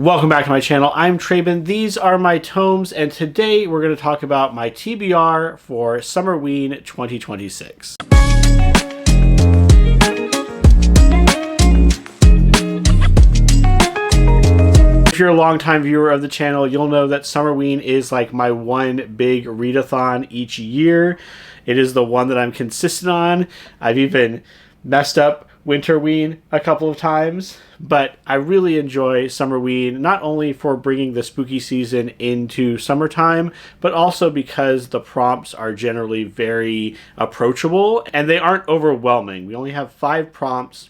Welcome back to my channel. I'm Traben. These are my tomes, and today we're going to talk about my TBR for Summerween 2026. If you're a longtime viewer of the channel, you'll know that Summerween is like my one big readathon each year. It is the one that I'm consistent on. I've even messed up Winterween a couple of times, but I really enjoy Summerween, not only for bringing the spooky season into summertime, but also because the prompts are generally very approachable and they aren't overwhelming. We only have 5 prompts,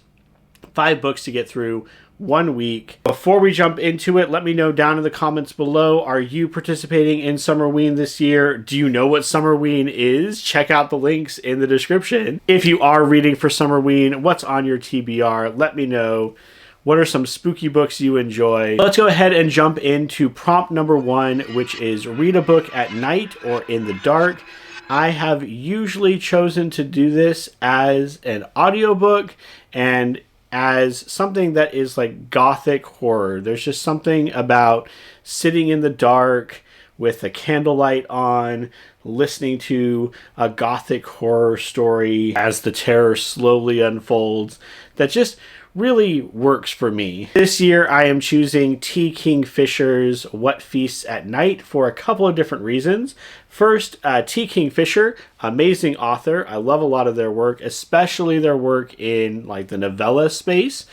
5 books to get through, 1 week. Before we jump into it, let me know down in the comments below, are you participating in Summerween this year? Do you know what Summerween is? Check out the links in the description. If you are reading for Summerween, what's on your TBR? Let me know. What are some spooky books you enjoy? Let's go ahead and jump into prompt number 1, which is read a book at night or in the dark. I have usually chosen to do this as an audiobook and as something that is like gothic horror. There's just something about sitting in the dark with a candlelight on, listening to a gothic horror story as the terror slowly unfolds, that just really works for me. This year I am choosing T. Kingfisher's What Feasts at Night for a couple of different reasons. First, T. Kingfisher, amazing author. I love a lot of their work, especially their work in like the novella space,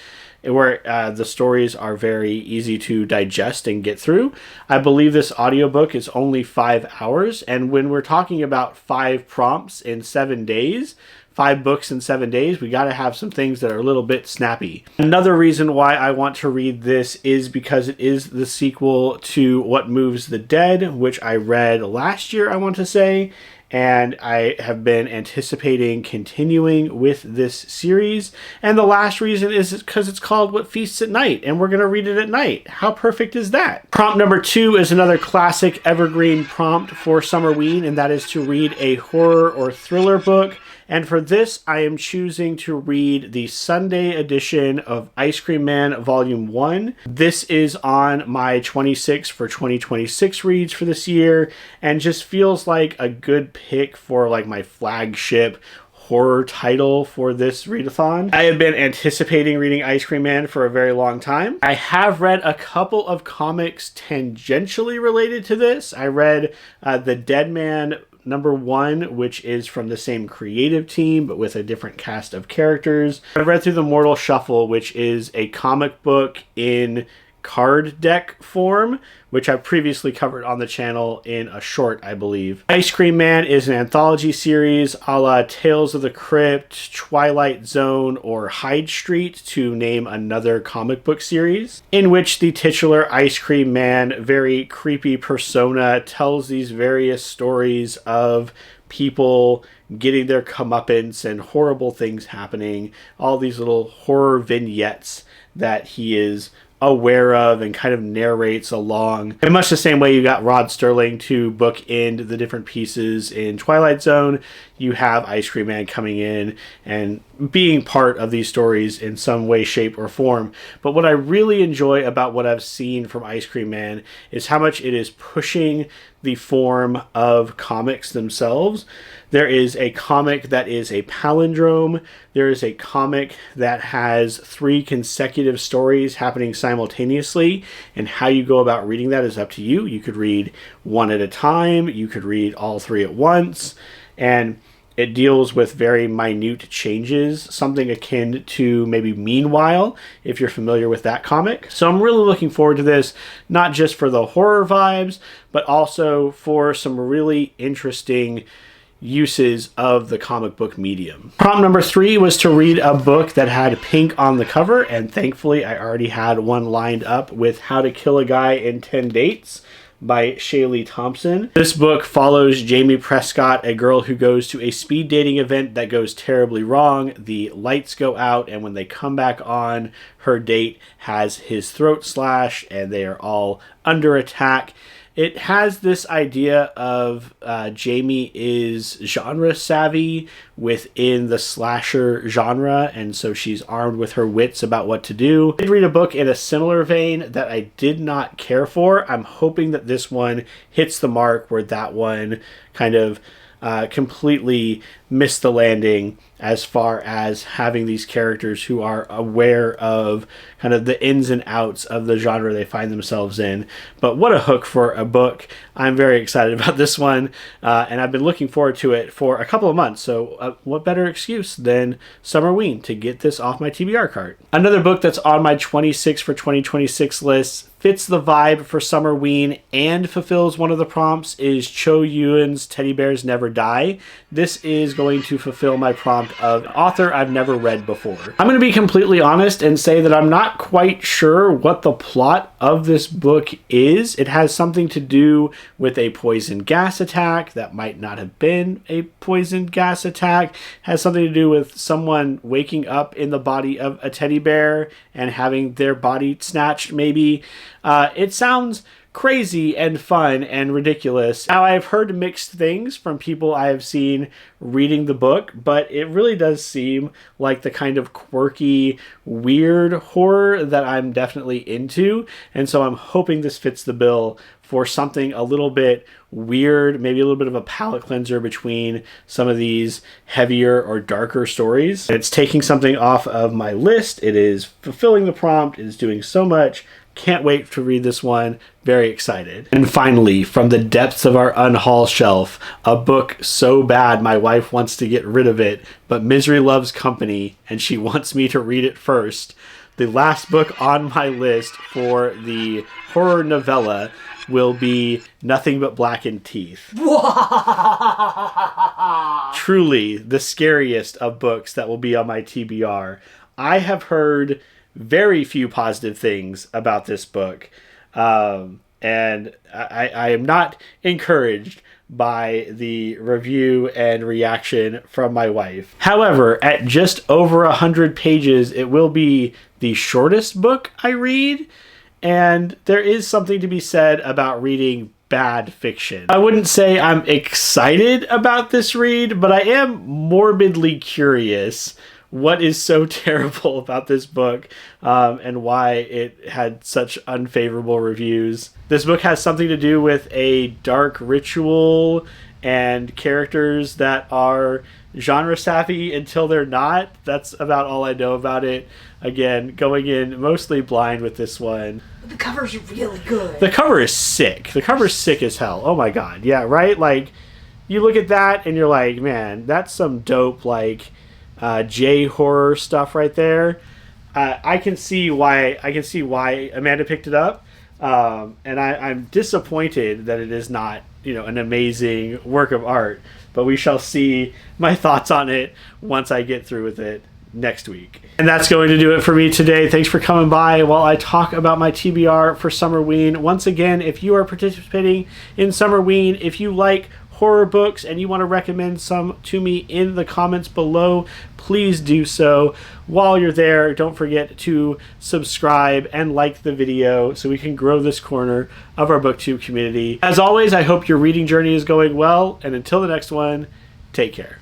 where the stories are very easy to digest and get through. I believe this audiobook is only 5 hours, and when we're talking about 5 prompts in 7 days, 5 books in 7 days, we got to have some things that are a little bit snappy. Another reason why I want to read this is because it is the sequel to What Moves the Dead, which I read last year, I want to say, and I have been anticipating continuing with this series. And the last reason is because it's called What Feasts at Night, and we're going to read it at night. How perfect is that? Prompt number 2 is another classic evergreen prompt for Summerween, and that is to read a horror or thriller book. And for this, I am choosing to read the Sunday edition of Ice Cream Man Volume 1. This is on my 26 for 2026 reads for this year, and just feels like a good pick for like my flagship horror title for this readathon. I have been anticipating reading Ice Cream Man for a very long time. I have read a couple of comics tangentially related to this. I read The Dead Man number 1, which is from the same creative team but with a different cast of characters. I read through The Mortal Shuffle, which is a comic book in card deck form, which I've previously covered on the channel in a short, I believe. Ice Cream Man is an anthology series a la Tales of the Crypt, Twilight Zone, or Hyde Street, to name another comic book series, in which the titular Ice Cream Man, very creepy persona, tells these various stories of people getting their comeuppance and horrible things happening, all these little horror vignettes that he is aware of and kind of narrates along. In much the same way you got Rod Sterling to bookend the different pieces in Twilight Zone, you have Ice Cream Man coming in and being part of these stories in some way, shape, or form. But what I really enjoy about what I've seen from Ice Cream Man is how much it is pushing the form of comics themselves. There is a comic that is a palindrome. There is a comic that has 3 consecutive stories happening simultaneously, and how you go about reading that is up to you. You could read one at a time, you could read all 3 at once, and it deals with very minute changes, something akin to maybe Meanwhile, if you're familiar with that comic. So I'm really looking forward to this, not just for the horror vibes, but also for some really interesting uses of the comic book medium. Prompt number 3 was to read a book that had pink on the cover, and thankfully I already had one lined up with How to Kill a Guy in 10 Dates by Shaylee Thompson. This book follows Jamie Prescott, a girl who goes to a speed dating event that goes terribly wrong. The lights go out, and when they come back on, her date has his throat slashed and they are all under attack. it has this idea of Jamie is genre savvy within the slasher genre, and so she's armed with her wits about what to do. I did read a book in a similar vein that I did not care for. I'm hoping that this one hits the mark where that one kind of completely missed the landing as far as having these characters who are aware of kind of the ins and outs of the genre they find themselves in. But what a hook for a book. I'm very excited about this one, and I've been looking forward to it for a couple of months. So what better excuse than Summerween to get this off my TBR cart. Another book that's on my 26 for 2026 list, fits the vibe for Summerween and fulfills one of the prompts, is Cho Yuen's Teddy Bears Never Die. This is going to fulfill my prompt of author I've never read before. I'm going to be completely honest and say that I'm not quite sure what the plot of this book is. It has something to do with a poison gas attack that might not have been a poison gas attack. It has something to do with someone waking up in the body of a teddy bear and having their body snatched, maybe. It sounds crazy and fun and ridiculous. Now, I've heard mixed things from people I have seen reading the book, but it really does seem like the kind of quirky, weird horror that I'm definitely into, and so I'm hoping this fits the bill for something a little bit weird, maybe a little bit of a palate cleanser between some of these heavier or darker stories. It's taking something off of my list. It is fulfilling the prompt. It is doing so much. Can't wait to read this one. Very excited. And finally, from the depths of our unhaul shelf, a book so bad my wife wants to get rid of it, but misery loves company, and she wants me to read it first. The last book on my list for the horror novella will be Nothing But Blackened Teeth. Truly the scariest of books that will be on my TBR. I have heard very few positive things about this book, and I am not encouraged by the review and reaction from my wife. However, at just over 100 pages, it will be the shortest book I read, and there is something to be said about reading bad fiction. I wouldn't say I'm excited about this read, but I am morbidly curious what is so terrible about this book, and why it had such unfavorable reviews. This book has something to do with a dark ritual and characters that are genre savvy until they're not. That's about all I know about it. Again, going in mostly blind with this one. But the cover's really good. The cover is sick. The cover's sick as hell. Oh my god. Yeah, right? Like, you look at that and you're like, man, that's some dope, like, J-horror stuff right there. I can see why Amanda picked it up, and I'm disappointed that it is not, an amazing work of art. But we shall see my thoughts on it once I get through with it next week. And that's going to do it for me today. Thanks for coming by while I talk about my TBR for Summerween. Once again, if you are participating in Summerween, if you like horror books and you want to recommend some to me in the comments below, please do so. While you're there, don't forget to subscribe and like the video so we can grow this corner of our booktube community. As always, I hope your reading journey is going well, and until the next one, take care.